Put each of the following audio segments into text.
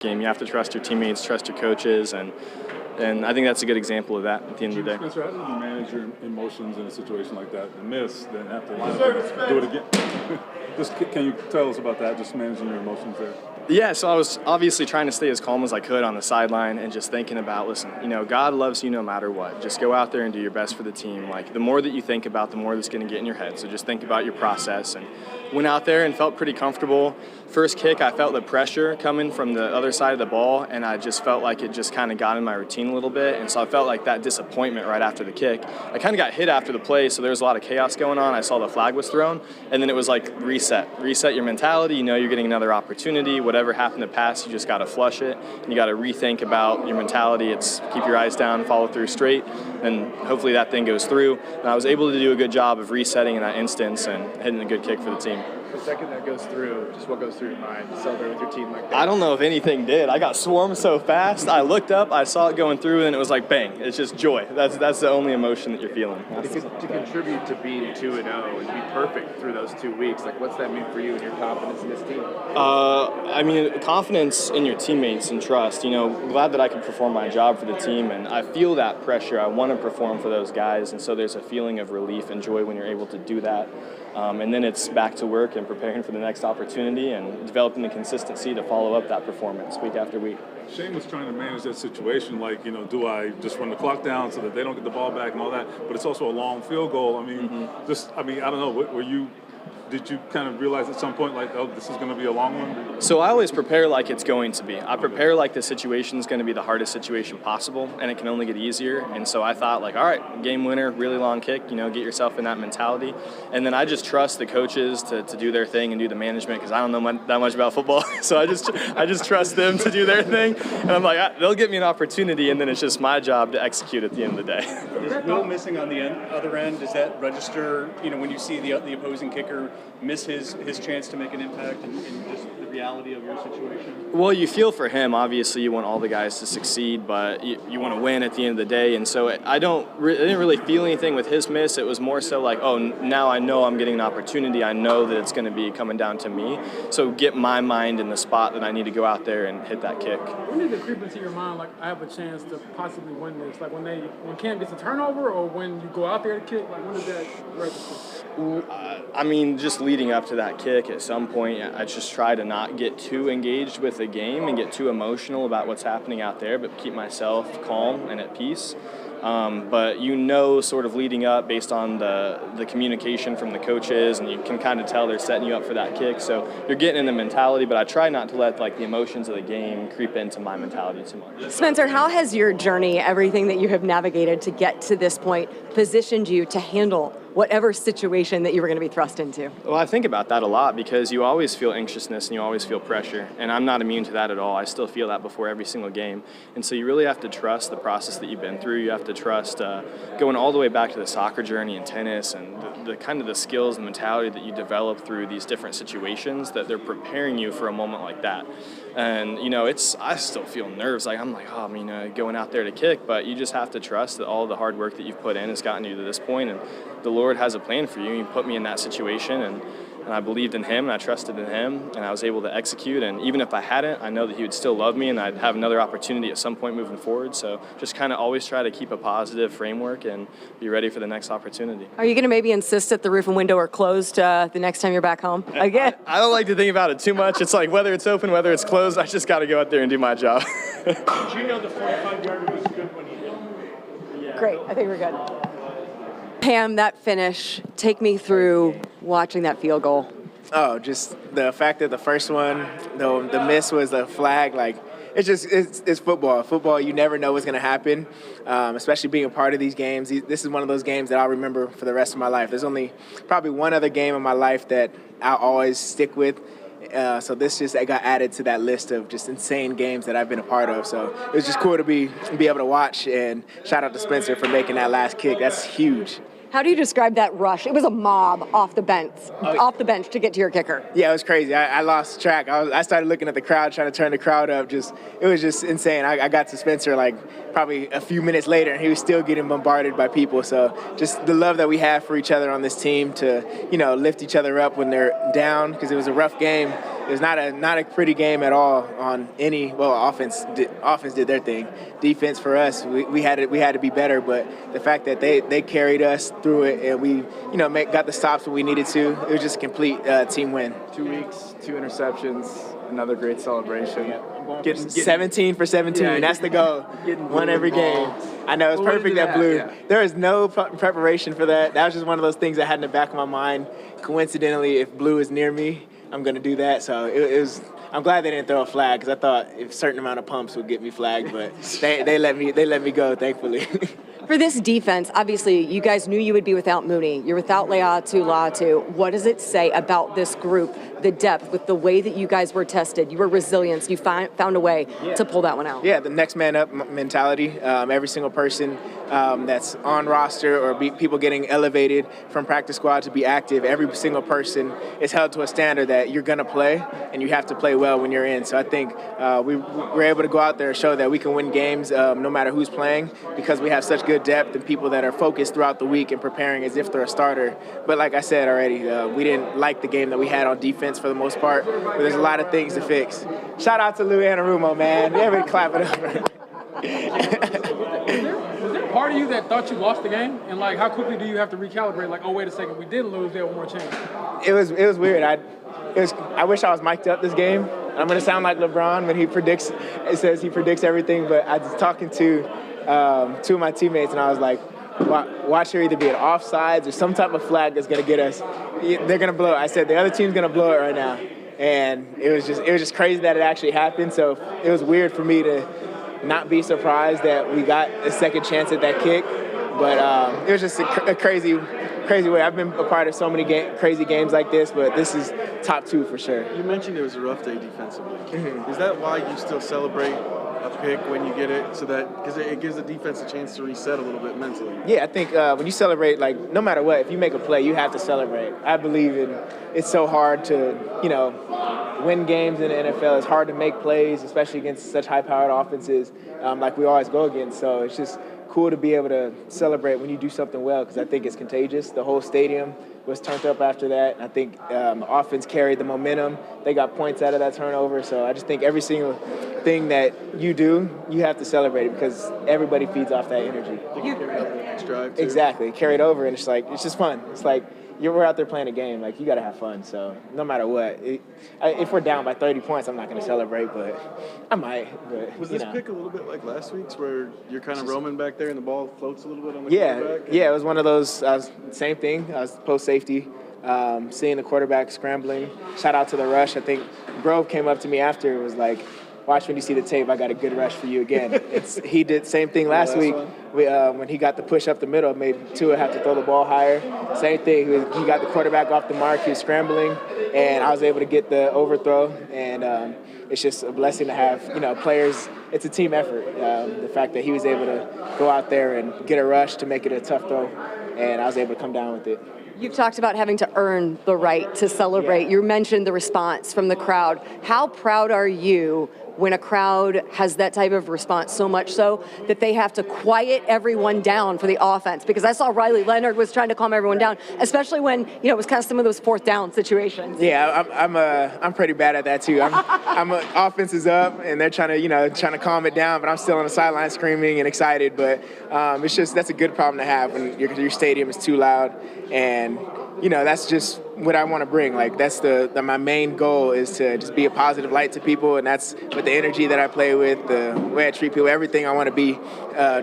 game. You have to trust your teammates, trust your coaches, and I think that's a good example of that at the end of the day. Spencer, how do you manage your emotions in a situation like that? The miss, then have to line up and do it again. Just can you tell us about that, just managing your emotions there? Yeah, so I was obviously trying to stay as calm as I could on the sideline and just thinking about, listen, God loves you no matter what. Just go out there and do your best for the team. Like, the more that you think about, the more that's going to get in your head. So just think about your process. And went out there and felt pretty comfortable. First kick, I felt the pressure coming from the other side of the ball, and I just felt like it just kind of got in my routine a little bit. And so I felt like that disappointment right after the kick. I kind of got hit after the play, so there was a lot of chaos going on. I saw the flag was thrown, and then it was like reset your mentality. You're getting another opportunity. Whatever happened to pass, you just got to flush it. You got to rethink about your mentality. It's keep your eyes down, follow through straight, and hopefully that thing goes through. And I was able to do a good job of resetting in that instance and hitting a good kick for the team. The second that goes through, just what goes through your mind to celebrate with your team like that? I don't know if anything did. I got swarmed so fast. I looked up, I saw it going through, and it was like bang. It's just joy. That's the only emotion that you're feeling. To contribute to being 2-0 and be perfect through those 2 weeks, like what's that mean for you and your confidence in this team? Confidence in your teammates and trust. Glad that I can perform my job for the team, and I feel that pressure. I want to perform for those guys, and so there's a feeling of relief and joy when you're able to do that. And then it's back to work and preparing for the next opportunity and developing the consistency to follow up that performance week after week. Shane was trying to manage that situation, like, do I just run the clock down so that they don't get the ball back and all that? But it's also a long field goal. I don't know. Did you kind of realize at some point, like, oh, this is going to be a long one? So I always prepare like it's going to be. I prepare like the situation is going to be the hardest situation possible, and it can only get easier. And so I thought, like, all right, game winner, really long kick, get yourself in that mentality. And then I just trust the coaches to do their thing and do the management, because I don't know that much about football. So I just trust them to do their thing. And I'm like, they'll give me an opportunity, and then it's just my job to execute at the end of the day. Is Will missing on the other end? Does that register, when you see the opposing kicker miss his chance to make an impact and just the reality of your situation? Well, you feel for him. Obviously, you want all the guys to succeed, but you want to win at the end of the day. And so I didn't really feel anything with his miss. It was more so like, oh, now I know I'm getting an opportunity. I know that it's going to be coming down to me. So get my mind in the spot that I need to go out there and hit that kick. When did it creep into your mind, like, I have a chance to possibly win this? Like when Cam gets a turnover, or when you go out there to kick? Like, when did that register? Just leading up to that kick, at some point, I just try to not get too engaged with the game and get too emotional about what's happening out there, but keep myself calm and at peace. But sort of leading up based on the communication from the coaches, and you can kind of tell they're setting you up for that kick. So you're getting in the mentality, but I try not to let the emotions of the game creep into my mentality too much. Spencer, how has your journey, everything that you have navigated to get to this point, positioned you to handle whatever situation that you were going to be thrust into? Well, I think about that a lot, because you always feel anxiousness and you always feel pressure, and I'm not immune to that at all. I still feel that before every single game, and so you really have to trust the process that you've been through. You have to trust going all the way back to the soccer journey and tennis, and the kind of the skills and mentality that you develop through these different situations, that they're preparing you for a moment like that. And I still feel nerves. Going out there to kick, but you just have to trust that all the hard work that you've put in has gotten you to this point, and the Lord has a plan for you. He put me in that situation, and I believed in Him, and I trusted in Him, and I was able to execute. And even if I hadn't, I know that He would still love me, and I'd have another opportunity at some point moving forward. So just kind of always try to keep a positive framework and be ready for the next opportunity. Are you going to maybe insist that the roof and window are closed the next time you're back home again? I don't like to think about it too much. It's like whether it's open, whether it's closed, I just got to go out there and do my job. Did you know the 45-yarder was good when he did? Yeah. Great. I think we're good. Pam, that finish, take me through watching that field goal. Oh, just the fact that the first one, the miss was a flag, it's football. Football, you never know what's going to happen, especially being a part of these games. This is one of those games that I'll remember for the rest of my life. There's only probably one other game in my life that I'll always stick with. So this just got added to that list of just insane games that I've been a part of. So it was just cool to be able to watch, and shout out to Spencer for making that last kick. That's huge. How do you describe that rush? It was a mob off the bench to get to your kicker. Yeah, it was crazy. I lost track. I started looking at the crowd, trying to turn the crowd up. It was just insane. I got to Spencer probably a few minutes later, and he was still getting bombarded by people. So just the love that we have for each other on this team to, lift each other up when they're down, because it was a rough game. was not a pretty game at all on any. Well, offense did their thing. Defense for us, we had to be better. But the fact that they carried us through it and we got the stops when we needed to, it was just a complete team win. 2 weeks, 2 interceptions, another great celebration. Yeah. Getting 17 for 17. Yeah, that's the goal. One every game. I know, it's perfect that Blue. Yeah. There is no preparation for that. That was just one of those things I had in the back of my mind. Coincidentally, if Blue is near me, I'm going to do that. So it was. I'm glad they didn't throw a flag because I thought a certain amount of pumps would get me flagged, but they let me go, thankfully. For this defense, obviously, you guys knew you would be without Mooney. You're without La'atu. What does it say about this group, the depth, with the way that you guys were tested? You were resilient. You found a way to pull that one out. Yeah, the next man up mentality. Every single person that's on roster or people getting elevated from practice squad to be active, every single person is held to a standard that you're going to play, and you have to play well when you're in. So I think we were able to go out there and show that we can win games no matter who's playing because we have such good depth and people that are focused throughout the week and preparing as if they're a starter. But like I said already, we didn't like the game that we had on defense for the most part, but there's a lot of things to fix. Shout out to Lou Anarumo, man. Everybody clap it up. Was there a part of you that thought you lost the game? And like, how quickly do you have to recalibrate? Like, oh, wait a second, we did lose. There one more chance. It was weird. I wish I was mic'd up this game. I'm gonna sound like LeBron when it says he predicts everything. But I was talking to 2 of my teammates, and I was like, watch there either be an offsides or some type of flag that's going to get us. They're going to blow it. I said, the other team's going to blow it right now. And it was just crazy that it actually happened. So it was weird for me to not be surprised that we got a second chance at that kick. But it was just a crazy way. I've been a part of so many crazy games like this, but this is top 2 for sure. You mentioned it was a rough day defensively. Mm-hmm. Is that why you still celebrate a pick when you get it, so that because it gives the defense a chance to reset a little bit mentally? Yeah, I think when you celebrate, like no matter what, if you make a play, you have to celebrate. I believe it's so hard to win games in the NFL. It's hard to make plays, especially against such high-powered offenses like we always go against. So it's just cool to be able to celebrate when you do something well, because I think it's contagious. The whole stadium was turned up after that. And I think offense carried the momentum. They got points out of that turnover. So I just think every single thing that you do, you have to celebrate it because everybody feeds off that energy. You carry over the next drive too. Exactly. Carried over, and it's just fun. It's like we're out there playing a game. Like, you got to have fun. So no matter what, if we're down by 30 points, I'm not going to celebrate, but I might. But, was this pick a little bit like last week's where you're kind of roaming back there and the ball floats a little bit on the quarterback? Yeah, it was one of those. Same thing. I was post safety, seeing the quarterback scrambling. Shout out to the rush. I think Grove came up to me after and was like, watch when you see the tape, I got a good rush for you again. He did the same thing last week. When he got the push up the middle, made Tua have to throw the ball higher. Same thing. He got the quarterback off the mark. He was scrambling, and I was able to get the overthrow. And it's just a blessing to have, players. It's a team effort. The fact that he was able to go out there and get a rush to make it a tough throw, and I was able to come down with it. You've talked about having to earn the right to celebrate. You mentioned the response from the crowd. How proud are you when a crowd has that type of response, so much so that they have to quiet everyone down for the offense? Because I saw Riley Leonard was trying to calm everyone down, especially when it was kind of some of those 4th down situations. Yeah, I'm pretty bad at that too. Offense is up and they're trying to calm it down, but I'm still on the sideline screaming and excited. But that's a good problem to have when your stadium is too loud, and that's just what I want to bring. Like, that's my main goal is to just be a positive light to people, and that's with the energy that I play with, the way I treat people, everything. I want to be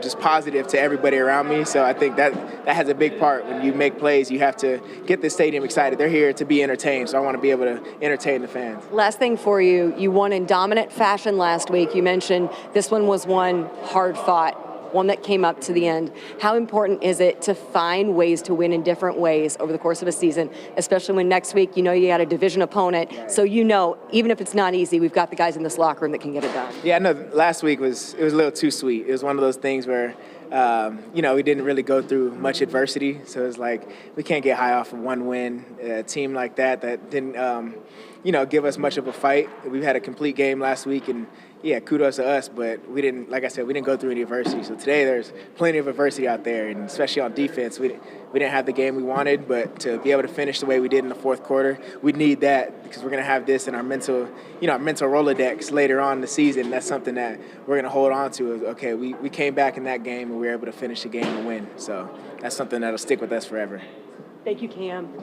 just positive to everybody around me. So I think that has a big part. When you make plays, you have to get the stadium excited. They're here to be entertained, so I want to be able to entertain the fans. Last thing for you, you won in dominant fashion last week. You mentioned this one was one hard-fought, one that came up to the end. How important is it to find ways to win in different ways over the course of a season, especially when next week you got a division opponent, so even if it's not easy, we've got the guys in this locker room that can get it done? Yeah, no, last week was a little too sweet. It was one of those things where we didn't really go through much adversity, so it's like we can't get high off of one win. A team like that didn't give us much of a fight. We had a complete game last week, and yeah, kudos to us, but we didn't, like I said, we didn't go through any adversity. So today there's plenty of adversity out there, and especially on defense, we didn't have the game we wanted, but to be able to finish the way we did in the fourth quarter, we need that because we're going to have this in our mental, our mental Rolodex later on in the season. That's something that we're going to hold on to. Is, okay, we came back in that game and we were able to finish the game and win. So that's something that'll stick with us forever. Thank you, Cam.